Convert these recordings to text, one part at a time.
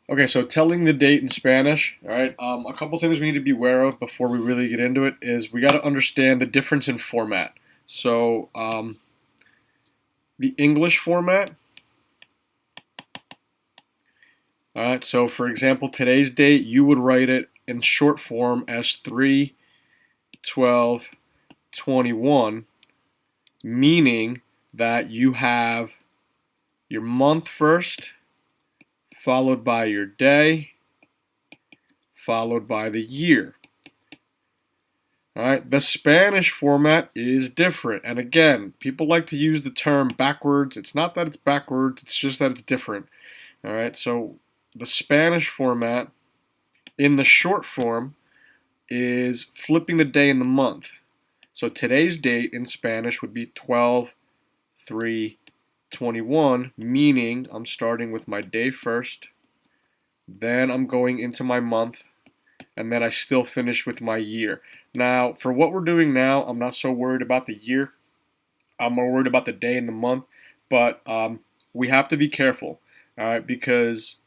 Okay, so telling the date in Spanish, all right, a couple things we need to be aware of before we really get into it is we got to understand the difference in format. So, the English format, all right, so for example, today's date, you would write it in short form as 3/12/21, meaning that you have your month first, followed by your day, followed by the year. All right, the Spanish format is different. And again, people like to use the term backwards. It's not that it's backwards, it's just that it's different. All right, so the Spanish format in the short form is flipping the day in the month. So today's date in Spanish would be 12/3/21, meaning I'm starting with my day first, then I'm going into my month, and then I still finish with my year. Now, for what we're doing now, I'm not so worried about the year. I'm more worried about the day and the month, but we have to be careful, all right, because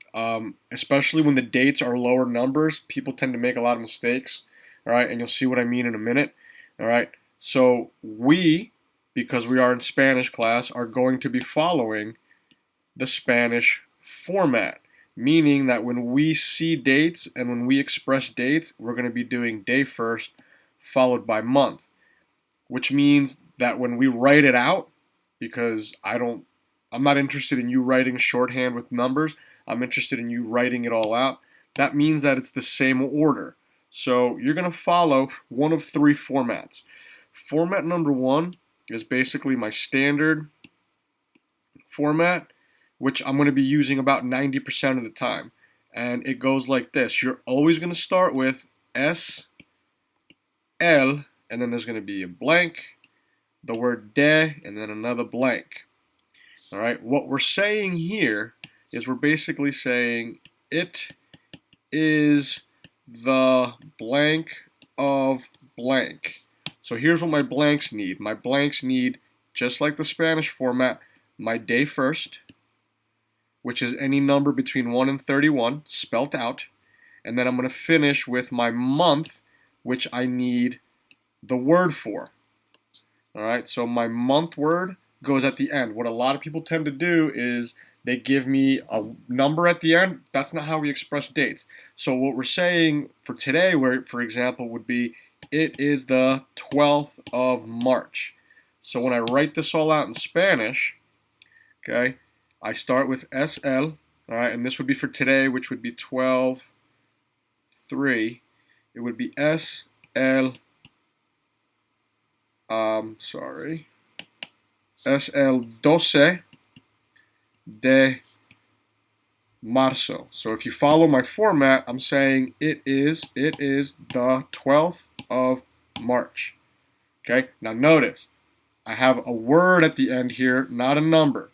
especially when the dates are lower numbers, people tend to make a lot of mistakes, all right, and you'll see what I mean in a minute, all right. So we, because we are in Spanish class, are going to be following the Spanish format, meaning that when we see dates and when we express dates, we're going to be doing day first, followed by month, which means that when we write it out, because I'm not interested in you writing shorthand with numbers, I'm interested in you writing it all out. That means that it's the same order. So you're going to follow one of three formats. Format number one is basically my standard format, which I'm going to be using about 90% of the time. And it goes like this. You're always going to start with S, L, and then there's going to be a blank, the word de, and then another blank. All right, what we're saying here is we're basically saying it is the blank of blank. So here's what my blanks need. My blanks need, just like the Spanish format, my day first, which is any number between 1 and 31, spelt out. And then I'm going to finish with my month, which I need the word for. All right, so my month word goes at the end. What a lot of people tend to do is they give me a number at the end. That's not how we express dates. So what we're saying for today, where for example would be, it is the 12th of March. So when I write this all out in Spanish, okay, I start with SL, all right, and this would be for today, which would be 12/3. It would be SL, SL 12 de marzo. So if you follow my format, I'm saying it is the 12th of March. Okay, now notice, I have a word at the end here, not a number.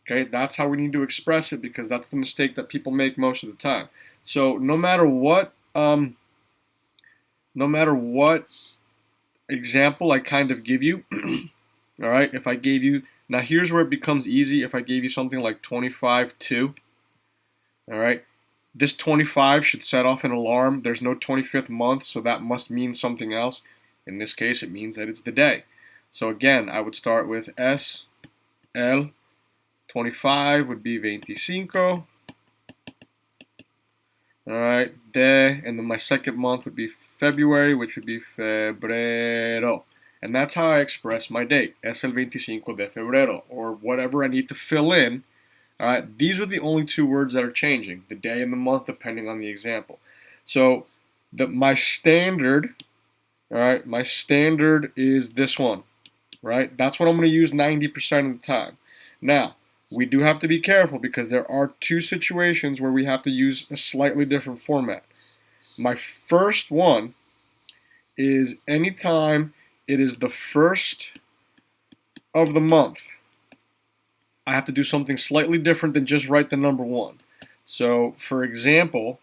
Okay, that's how we need to express it because that's the mistake that people make most of the time. So no matter what example I kind of give you, all right, if I gave you, now here's where it becomes easy. If I gave you something like 25/2, all right, this 25 should set off an alarm. There's no 25th month, so that must mean something else. In this case, it means that it's the day. So again, I would start with S, L, 25 would be 25. All right, de, and then my second month would be February, which would be febrero. And that's how I express my date, es el 25 de febrero, or whatever I need to fill in. All right, these are the only two words that are changing, the day and the month, depending on the example. So my standard, all right, my standard is this one, right? That's what I'm going to use 90% of the time. Now, we do have to be careful because there are two situations where we have to use a slightly different format. My first one is anytime it is the first of the month, I have to do something slightly different than just write the number one. So, for example,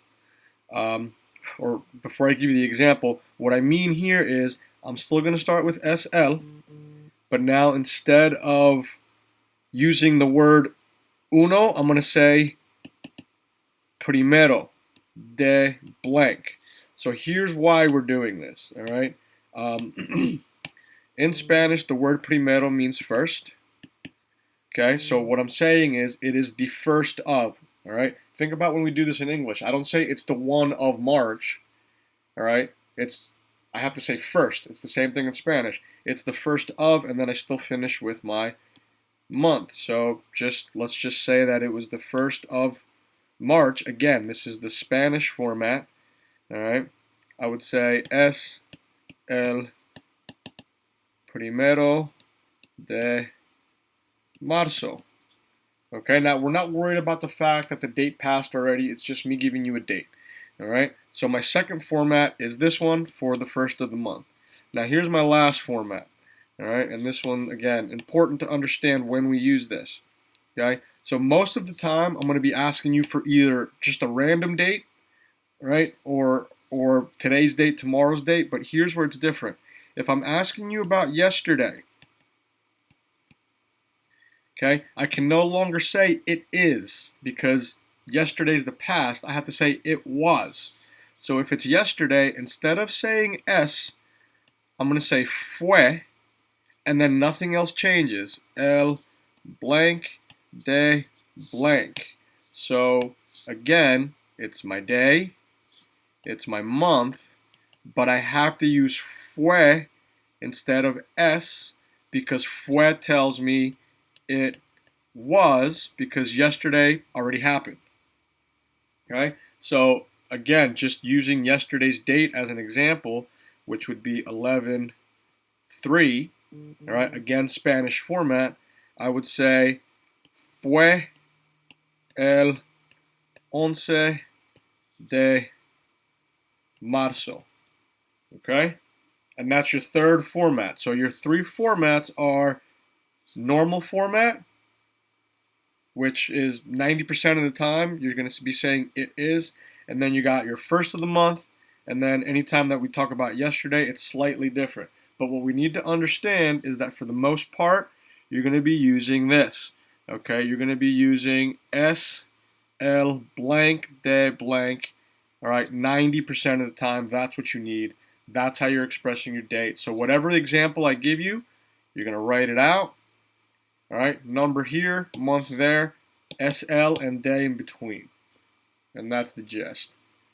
or before I give you the example, what I mean here is I'm still going to start with SL, but now instead of using the word uno, I'm going to say primero de blank. So here's why we're doing this, all right? In Spanish, the word primero means first. Okay, so what I'm saying is it is the first of, all right? Think about when we do this in English. I don't say it's the 1 of March, all right? I have to say first. It's the same thing in Spanish. It's the first of, and then I still finish with my month. So let's just say that it was the first of March. Again, this is the Spanish format, all right? I would say es el primero de marzo. Okay, now we're not worried about the fact that the date passed already. It's just me giving you a date. All right, so my second format is this one for the first of the month. Now here's my last format. All right, and this one, again, important to understand when we use this. Okay, so most of the time I'm going to be asking you for either just a random date, right, or today's date, tomorrow's date, but here's where it's different. If I'm asking you about yesterday, okay, I can no longer say it is because yesterday's the past. I have to say it was. So if it's yesterday, instead of saying es, I'm going to say fue, and then nothing else changes. El blank de blank. So again, it's my day, it's my month, but I have to use fue instead of es because fue tells me it was because yesterday already happened. Okay, so again, just using yesterday's date as an example, which would be 11/3. All right, again, Spanish format, I would say fue el 11 de marzo. Okay, and that's your third format. So your three formats are normal format, which is 90% of the time you're going to be saying it is, and then you got your first of the month, and then anytime that we talk about yesterday, it's slightly different. But what we need to understand is that for the most part, you're going to be using this. Okay, you're going to be using es el blank de blank. All right, 90% of the time, that's what you need. That's how you're expressing your date. So whatever example I give you, you're going to write it out. All right, number here, month there, SL and day in between. And that's the gist.